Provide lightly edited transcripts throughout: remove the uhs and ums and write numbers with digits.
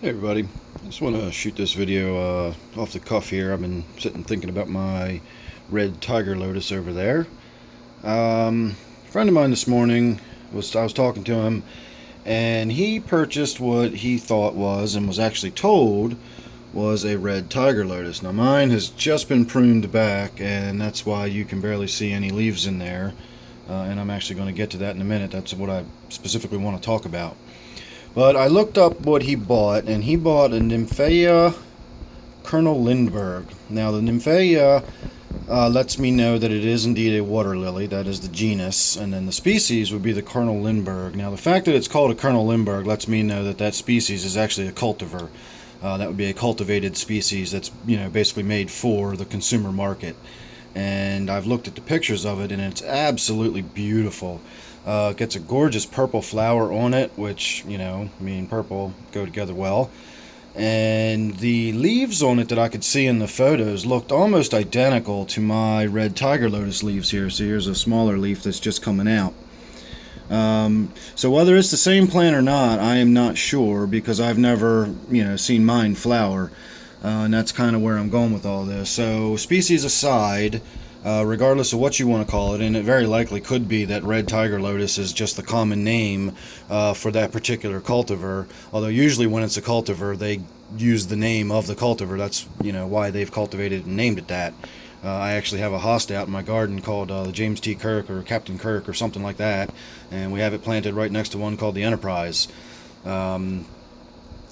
Hey everybody, I just want to shoot this video off the cuff here. I've been sitting thinking about my Red Tiger Lotus over there. A friend of mine this morning, I was talking to him, and he purchased what he thought was, and was actually told, was a Red Tiger Lotus. Now mine has just been pruned back, and that's why you can barely see any leaves in there, and I'm actually going to get to that in a minute. That's what I specifically want to talk about. But I looked up what he bought, and he bought a Nymphaea Colonel Lindbergh. Now, the Nymphaea lets me know that it is indeed a water lily. That is the genus, and then the species would be the Colonel Lindbergh. Now, the fact that it's called a Colonel Lindbergh lets me know that that species is actually a cultivar. That would be a cultivated species that's, basically made for the consumer market. And I've looked at the pictures of it, and it's absolutely beautiful. It gets a gorgeous purple flower on it, which, me and purple go together well. And the leaves on it that I could see in the photos looked almost identical to my Red Tiger Lotus leaves here. So here's a smaller leaf that's just coming out. So whether it's the same plant or not, I am not sure, because I've never, seen mine flower. And that's kind of where I'm going with all this. So species aside, regardless of what you want to call it, and it very likely could be that Red Tiger Lotus is just the common name for that particular cultivar, although usually when it's a cultivar they use the name of the cultivar. That's why they've cultivated and named it that. I actually have a host out in my garden called the James T. Kirk or Captain Kirk or something like that, and we have it planted right next to one called the Enterprise.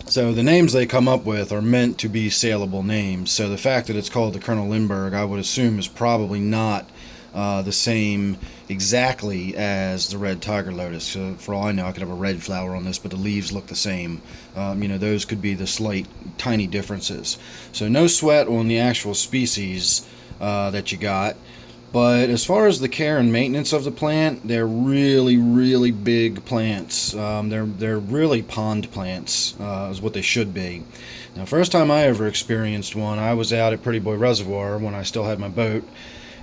So the names they come up with are meant to be saleable names. So the fact that it's called the Colonel Lindbergh, I would assume, is probably not the same exactly as the Red Tiger Lotus. So for all I know, I could have a red flower on this, but the leaves look the same. Those could be the slight, tiny differences. So no sweat on the actual species that you got. But as far as the care and maintenance of the plant, they're really, really big plants. They're really pond plants, is what they should be. Now, first time I ever experienced one, I was out at Pretty Boy Reservoir when I still had my boat,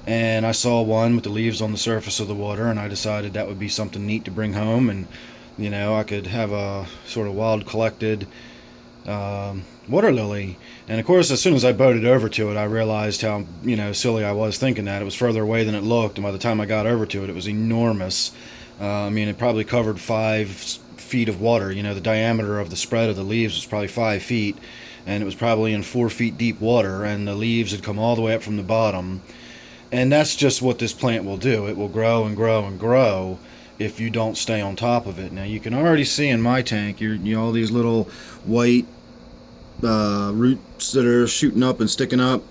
and I saw one with the leaves on the surface of the water, and I decided that would be something neat to bring home, and I could have a sort of wild collected water lily. And of course, as soon as I boated over to it, I realized how silly I was thinking that. It was further away than it looked, and by the time I got over to it, it was enormous. It probably covered 5 feet of water. The diameter of the spread of the leaves was probably 5 feet, and it was probably in 4 feet deep water, and the leaves had come all the way up from the bottom. And that's just what this plant will do. It will grow and grow and grow if you don't stay on top of it. Now, you can already see in my tank, all these little white roots that are shooting up and sticking up.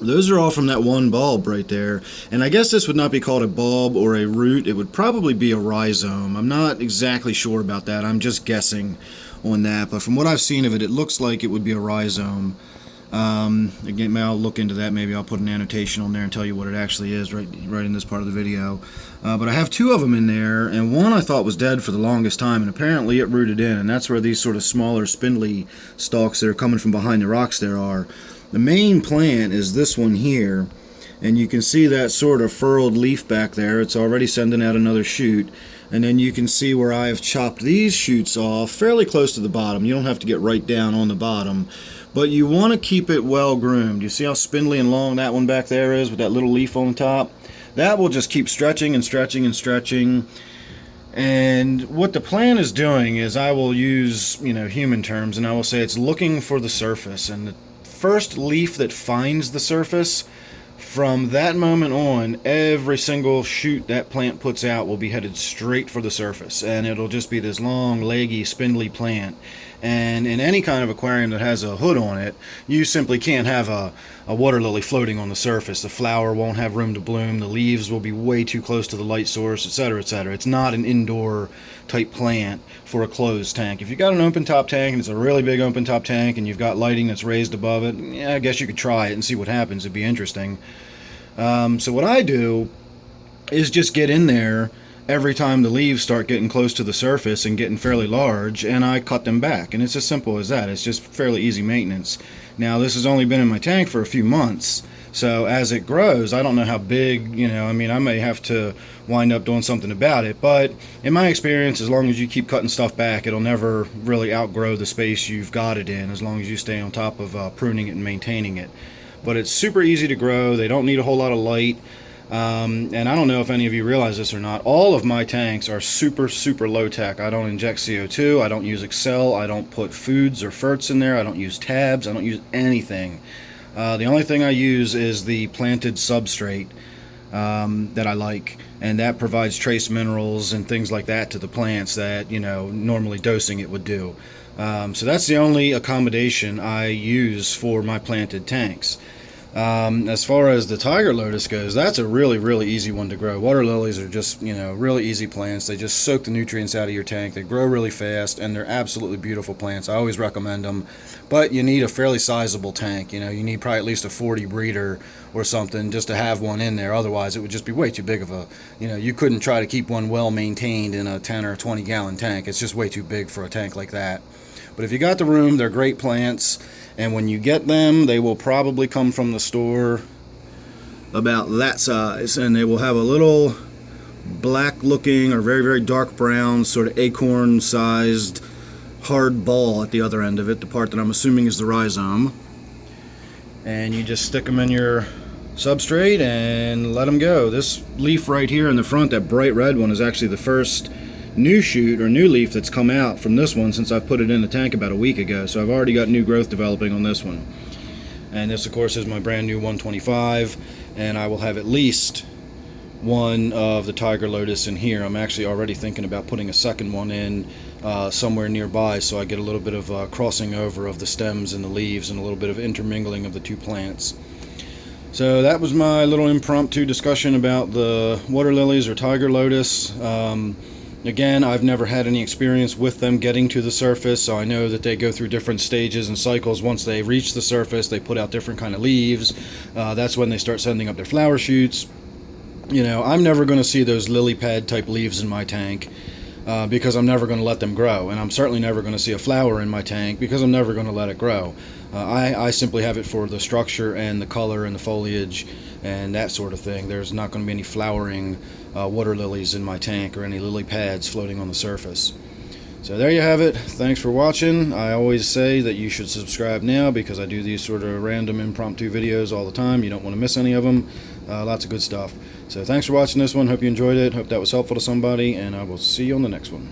Those are all from that one bulb right there. And I guess this would not be called a bulb or a root. It would probably be a rhizome. I'm not exactly sure about that. I'm just guessing on that. But from what I've seen of it, it looks like it would be a rhizome. Again, I'll look into that. Maybe I'll put an annotation on there and tell you what it actually is right in this part of the video. But I have 2 of them in there, and one I thought was dead for the longest time, and apparently it rooted in, and that's where these sort of smaller spindly stalks that are coming from behind the rocks there are. The main plant is this one here, and you can see that sort of furrowed leaf back there. It's already sending out another shoot. And then you can see where I have chopped these shoots off fairly close to the bottom. You don't have to get right down on the bottom, but you want to keep it well groomed. You see how spindly and long that one back there is with that little leaf on top? That will just keep stretching and stretching and stretching. And what the plant is doing is, I will use human terms, and I will say it's looking for the surface. And the first leaf that finds the surface, from that moment on, every single shoot that plant puts out will be headed straight for the surface, and it'll just be this long, leggy, spindly plant. And in any kind of aquarium that has a hood on it, you simply can't have a water lily floating on the surface. The flower won't have room to bloom, the leaves will be way too close to the light source, etc., etc. It's not an indoor type plant for a closed tank. If you've got an open top tank, and it's a really big open top tank, and you've got lighting that's raised above it, yeah, I guess you could try it and see what happens. It'd be interesting. So what I do is just get in there every time the leaves start getting close to the surface and getting fairly large, and I cut them back. And it's as simple as that. It's just fairly easy maintenance. Now, this has only been in my tank for a few months, so as it grows, I don't know how big, I mean, I may have to wind up doing something about it, but in my experience, as long as you keep cutting stuff back, it'll never really outgrow the space you've got it in, as long as you stay on top of pruning it and maintaining it. But it's super easy to grow. They don't need a whole lot of light. And I don't know if any of you realize this or not, all of my tanks are super low tech. I don't inject CO2, I don't use Excel, I don't put foods or ferts in there, I don't use tabs, I don't use anything. The only thing I use is the planted substrate that I like, and that provides trace minerals and things like that to the plants that, normally dosing it would do. So that's the only accommodation I use for my planted tanks. As far as the Tiger Lotus goes, that's a really easy one to grow. Water lilies are just, really easy plants. They just soak the nutrients out of your tank. They grow really fast, and they're absolutely beautiful plants. I always recommend them, but you need a fairly sizable tank. You need probably at least a 40 breeder or something just to have one in there. Otherwise, it would just be way too big of a, you couldn't try to keep one well maintained in a 10 or 20 gallon tank. It's just way too big for a tank like that. But if you got the room, they're great plants. And when you get them, they will probably come from the store about that size, and they will have a little black looking or very dark brown sort of acorn sized hard ball at the other end of it, the part that I'm assuming is the rhizome. And you just stick them in your substrate and let them go. This leaf right here in the front, that bright red one, is actually the first new shoot or new leaf that's come out from this one since I've put it in the tank about a week ago. So I've already got new growth developing on this one. And this, of course, is my brand new 125, and I will have at least one of the Tiger Lotus in here. I'm actually already thinking about putting a second one in somewhere nearby, so I get a little bit of crossing over of the stems and the leaves and a little bit of intermingling of the two plants. So that was my little impromptu discussion about the water lilies or Tiger Lotus. Again, I've never had any experience with them getting to the surface, so I know that they go through different stages and cycles. Once they reach the surface, they put out different kind of leaves. That's when they start sending up their flower shoots. I'm never going to see those lily pad type leaves in my tank because I'm never going to let them grow. And I'm certainly never going to see a flower in my tank because I'm never going to let it grow. I simply have it for the structure and the color and the foliage and that sort of thing. There's not going to be any flowering water lilies in my tank or any lily pads floating on the surface. So there you have it. Thanks for watching. I always say that you should subscribe now because I do these sort of random impromptu videos all the time. You don't want to miss any of them. Lots of good stuff. So thanks for watching this one. Hope you enjoyed it. Hope that was helpful to somebody, and I will see you on the next one.